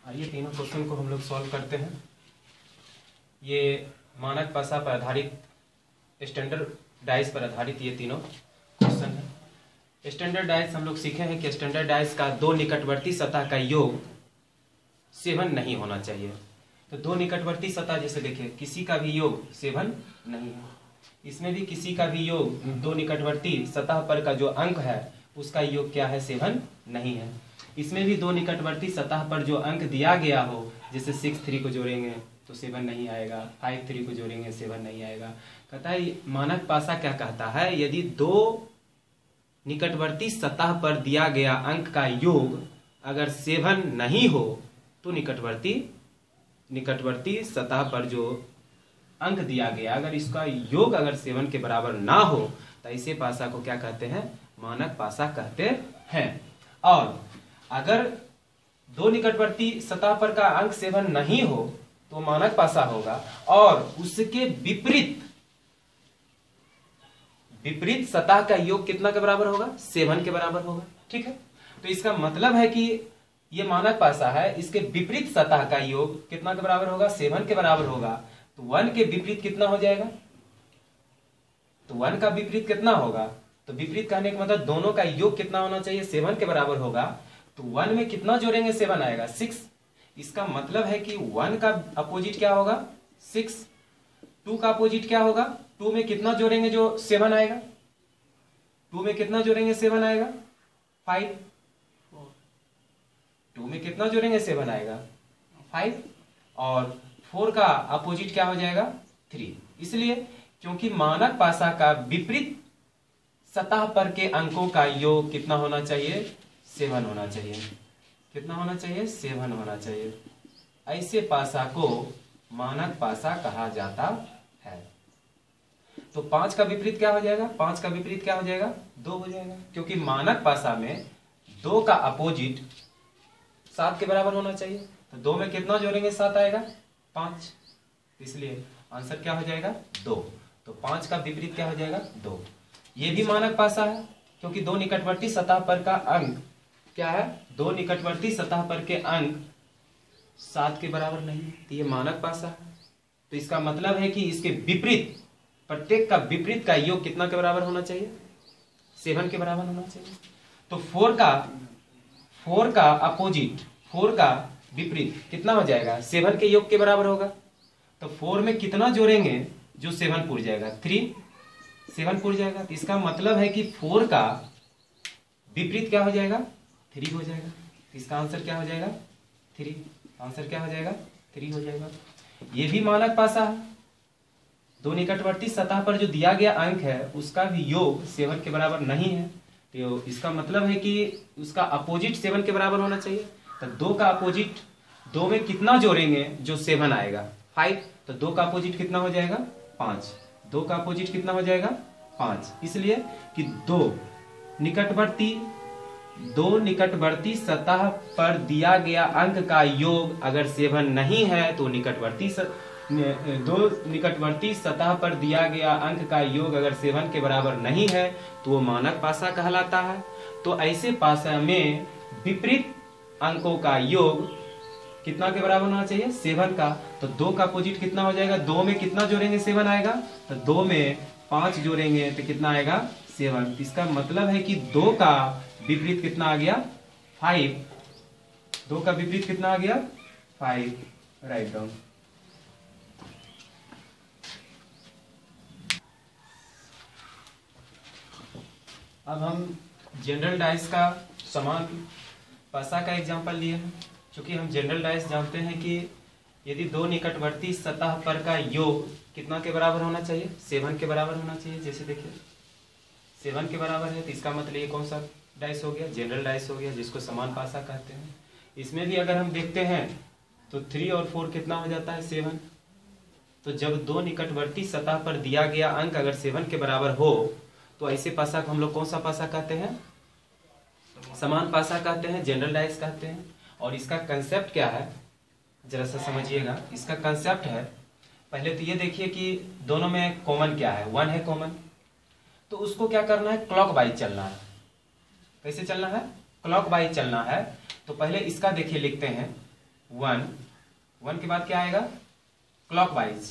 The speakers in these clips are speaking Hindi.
आइए तीनों क्वेश्चन को हम लोग सॉल्व करते हैं। ये मानक पासा पर आधारित, स्टैंडर्डाइज पर आधारित ये तीनों क्वेश्चन है। स्टैंडर्डाइज हम लोग सीखे हैं कि स्टैंडर्डाइज का दो निकटवर्ती सतह का योग 7 नहीं होना चाहिए। तो दो निकटवर्ती सतह जैसे देखिए किसी का भी योग 7 नहीं है, इसमें भी किसी का भी योग दो निकटवर्ती सतह पर का जो अंक है उसका योग क्या है, 7 नहीं है। इसमें भी दो निकटवर्ती सतह पर जो अंक दिया गया हो, जैसे 6 3 को जोड़ेंगे तो 7 नहीं आएगा, 5 3 को जोड़ेंगे 7 नहीं आएगा। कहता है मानक पासा क्या कहता है, यदि दो निकटवर्ती सतह पर दिया गया अंक का योग अगर 7 नहीं हो तो निकटवर्ती सतह पर जो अंक दिया गया अगर इसका योग अगर 7 के बराबर ना हो तो ऐसे पासा को क्या कहते हैं, मानक पासा कहते हैं। और अगर दो निकटवर्ती सतह पर का अंक 7 नहीं हो तो मानक पासा होगा, और उसके विपरीत सतह का योग कितना के बराबर होगा, 7 के बराबर होगा। ठीक है, तो इसका मतलब है कि ये मानक पासा है, इसके विपरीत सतह का योग कितना के बराबर होगा, 7 के बराबर होगा। तो 1 के विपरीत कितना हो जाएगा, तो 1 का विपरीत कितना होगा, तो विपरीत कहने का मतलब दोनों का योग कितना होना चाहिए, 7 के बराबर होगा। तो 1 में कितना जोड़ेंगे, 7 आएगा, 6। इसका मतलब है कि 1 का अपोजिट क्या होगा, 6। 2 का अपोजिट क्या होगा, 2 में कितना जोड़ेंगे जो 7 आएगा, 2 में कितना जोड़ेंगे 7 आएगा, 5। 2 में कितना जोड़ेंगे 7 आएगा, 5। और 4 का अपोजिट क्या हो जाएगा, 3। इसलिए क्योंकि मानक पासा का विपरीत सतह पर के अंकों का योग कितना होना चाहिए, 7 होना चाहिए। कितना होना चाहिए, 7 होना चाहिए। ऐसे पासा को मानक पासा कहा जाता है। तो 5 का विपरीत क्या हो जाएगा, 5 का विपरीत क्या हो जाएगा, 2 हो जाएगा, क्योंकि मानक पासा में 2 का अपोजिट 7 के बराबर होना चाहिए। तो 2 में कितना जोड़ेंगे, 7 आएगा, 5। इसलिए आंसर क्या हो जाएगा, 2। तो 5 का विपरीत क्या हो जाएगा, 2। ये भी मानक पासा है क्योंकि दो निकटवर्ती सतह पर का अंक क्या है, दो निकटवर्ती सतह पर के अंक 7 के बराबर नहीं, तो ये मानक पासा है। तो इसका मतलब है कि इसके विपरीत, प्रत्येक का विपरीत का योग कितना के बराबर होना चाहिए, 7 के बराबर होना चाहिए। तो 4 का अपोजिट, 4 का विपरीत कितना हो जाएगा, 7 के योग के बराबर होगा। तो 4 में कितना जोड़ेंगे जो 7 पूर जाएगा, 3। 7 पूर जाएगा, तो इसका मतलब है कि 4 का विपरीत क्या हो जाएगा, 3 हो जाएगा। इसका आंसर क्या हो जाएगा, 3। आंसर क्या हो जाएगा, 3 हो जाएगा। ये भी मानक पासा है, दो निकटवर्ती सतह पर जो दिया गया अंक है उसका भी योग 7 के बराबर नहीं है। तो इसका मतलब है कि उसका अपोजिट 7 के बराबर होना चाहिए। तो 2 का अपोजिट, 2 में कितना जोड़ेंगे जो 7 आएगा, 5। तो 2 का अपोजिट कितना हो जाएगा, 5। 2 का अपोजिट कितना हो जाएगा, 5। इसलिए कि दो निकटवर्ती सतह पर दिया गया अंक का योग अगर 7 नहीं है तो दो निकटवर्ती सतह पर दिया गया अंक का योग अगर 7 के बराबर नहीं है तो वो मानक पासा कहलाता है। तो ऐसे पासा में विपरीत अंकों का योग कितना के बराबर होना चाहिए, 7 का। तो 2 का अपोजिट कितना हो जाएगा, 2 में कितना जोड़ेंगे 7 आएगा। तो 2 में 5 जोड़ेंगे तो कितना आएगा, 7। इसका मतलब है कि 2 का विपरीत कितना आ गया, 5। 2 का विपरीत कितना आ गया, 5। Write down. अब हम जनरल डाइस का समान पासा का एग्जांपल लिए हैं। क्योंकि हम जनरल डाइस जानते हैं कि यदि दो निकटवर्ती सतह पर का योग कितना के बराबर होना चाहिए, 7 के बराबर होना चाहिए। जैसे देखिए 7 के बराबर है तो इसका मतलब ये कौन सा डाइस हो गया, जनरल डाइस हो गया, जिसको समान पासा कहते हैं। इसमें भी अगर हम देखते हैं तो 3 और 4 कितना हो जाता है, 7। तो जब दो निकटवर्ती सतह पर दिया गया अंक अगर 7 के बराबर हो तो ऐसे पासा को हम लोग कौन सा पासा कहते हैं, समान पासा कहते हैं, जनरल डाइस कहते हैं। और इसका कंसेप्ट क्या है, जरा सा समझिएगा। इसका कंसेप्ट है, पहले तो ये देखिए कि दोनों में कॉमन क्या है, 1 है कॉमन। तो उसको क्या करना है, क्लॉक वाइज चलना है। कैसे चलना है, क्लॉक वाइज चलना है। तो पहले इसका देखिए लिखते हैं 1, 1 के बाद क्या आएगा क्लॉकवाइज।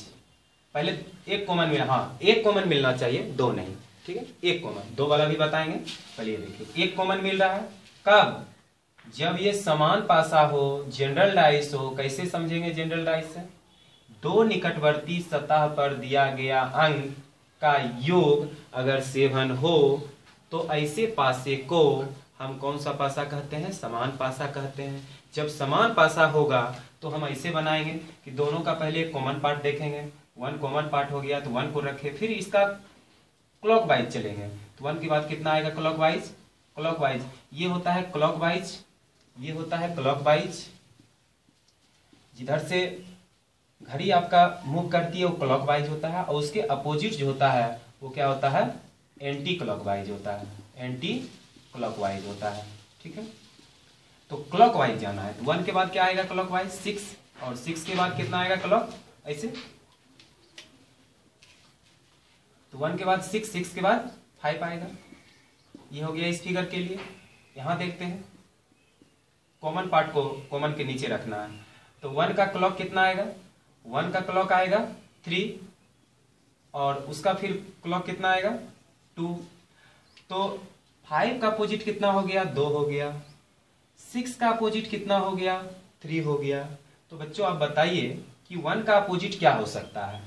पहले एक कॉमन मिला, हाँ एक कॉमन मिलना चाहिए, दो नहीं, ठीक है एक कॉमन, दो वाला भी बताएंगे। पहले ये देखिए एक कॉमन मिल रहा है कब, जब ये समान पासा हो, जनरल डाइस हो। कैसे समझेंगे जनरल डाइस से, दो निकटवर्ती सतह पर दिया गया अंक का योग अगर 7 हो तो ऐसे पासे को हम कौन सा पासा कहते हैं, समान पासा कहते हैं। जब समान पासा होगा तो हम ऐसे बनाएंगे कि दोनों का पहले एक कॉमन पार्ट देखेंगे, 1 कॉमन पार्ट हो गया तो 1 को रखे, फिर इसका क्लॉकवाइज चलेंगे तो 1 के बाद कितना आएगा क्लॉकवाइज, क्लॉकवाइज ये होता है क्लॉकवाइज, ये होता है क्लॉकवाइज। जिधर से घड़ी आपका मूव करती है वो क्लॉकवाइज होता है, और उसके अपोजिट जो होता है वो क्या होता है, एंटी क्लॉकवाइज होता है, एंटी क्लॉकवाइज होता है, ठीक है। तो क्लॉकवाइज जाना है, 1 के बाद क्या आएगा क्लॉकवाइज 6, और 6 के बाद कितना आएगा क्लॉक ऐसे, तो 1 के बाद 6, 6 के बाद 5 आएगा। ये हो गया इस फिगर के लिए। यहां देखते हैं कॉमन पार्ट को कॉमन के नीचे रखना है, तो 1 का क्लॉक कितना आएगा, 1 का क्लॉक आएगा 3, और उसका फिर क्लॉक कितना आएगा 2, तो 5 का अपोजिट कितना हो गया 2 हो गया, 6 का अपोजिट कितना हो गया 3 हो गया। तो बच्चों आप बताइए कि 1 का अपोजिट क्या हो सकता है।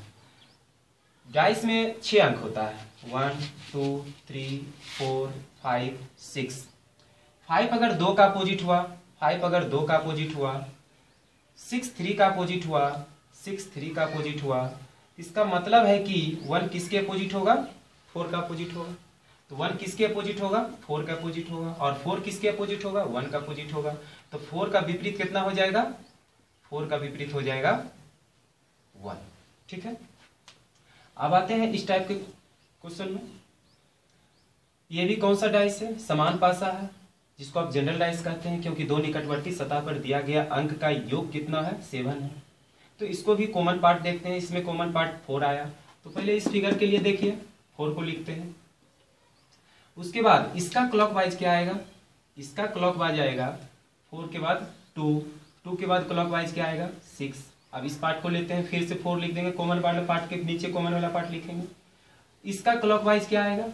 डाइस में 6 अंक होता है, 1 2 3 4 5 6। 5 अगर 2 का अपोजिट हुआ, 5 अगर 2 का अपोजिट हुआ, 6 3 का अपोजिट हुआ, 6 3 का अपोजिट हुआ, इसका मतलब है कि 1 किसके अपोजिट होगा 4 का अपोजिट होगा। तो 1 किसके अपोजिट होगा 4 का अपोजिट होगा, और 4 किसके अपोजिट होगा 1 का अपोजिट होगा। तो 4 का विपरीत कितना हो जाएगा, 4 का विपरीत हो जाएगा 1, ठीक है। अब आते हैं इस टाइप के क्वेश्चन में। ये भी कौन सा डाइस है, समान पासा है, जिसको आप जनरल डाइस कहते हैं, क्योंकि दो निकटवर्ती सतह पर दिया गया अंक का योग कितना है 7 है। तो इसको भी कॉमन पार्ट देखते हैं, इसमें कॉमन पार्ट 4 आया, तो पहले इस फिगर के लिए देखिए 4 को लिखते हैं। उसके बाद इसका क्लॉकवाइज क्या आएगा, इसका क्लॉकवाइज आएगा 4 के बाद 2, 2 के बाद क्लॉकवाइज क्या आएगा 6। अब इस पार्ट को लेते हैं, फिर से 4 लिख देंगे, कॉमन वाले पार्ट के नीचे कॉमन वाला पार्ट लिखेंगे। इसका क्लॉकवाइज क्या आएगा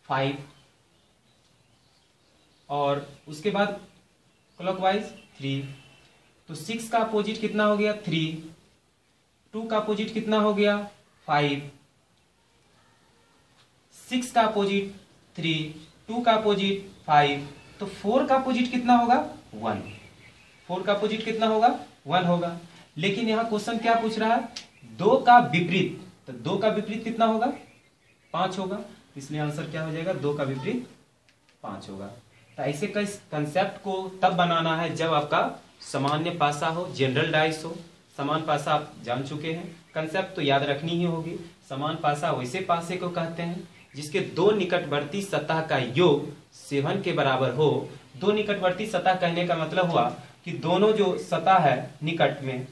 5, और उसके बाद क्लॉकवाइज 3। तो 6 का अपोजिट कितना हो गया 3, 2 का अपोजिट कितना हो गया 5, 6 का अपोजिट 3, 2 का अपोजिट 5, तो 4 का अपोजिट कितना होगा 1, 4 का अपोजिट कितना होगा 1 होगा। लेकिन यहां क्वेश्चन क्या पूछ रहा है 2 का विपरीत, तो 2 का विपरीत कितना होगा 5 होगा, इसलिए आंसर क्या हो जाएगा 2 का विपरीत 5 होगा। तो ऐसे का इस कंसेप्ट को तब बनाना है जब आपका सामान्य पासा हो, जनरल डाइस हो। समान पासा आप जान चुके हैं, कंसेप्ट तो याद रखनी ही होगी। समान पासा वैसे पासे को कहते हैं जिसके दो निकटवर्ती सतह का योग 7 के बराबर हो। दो निकटवर्ती सतह कहने का मतलब हुआ कि दोनों जो सतह है निकट में,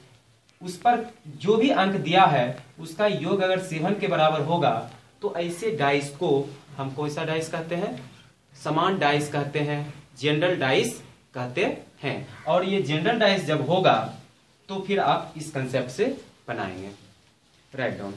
उस पर जो भी अंक दिया है उसका योग अगर 7 के बराबर होगा, तो ऐसे डाइस को हम कौन सा डाइस कहते हैं, समान डाइस कहते हैं, जनरल डाइस कहते हैं। और ये जनरल डाइस जब होगा तो फिर आप इस कंसेप्ट से बनाएंगे। Write down.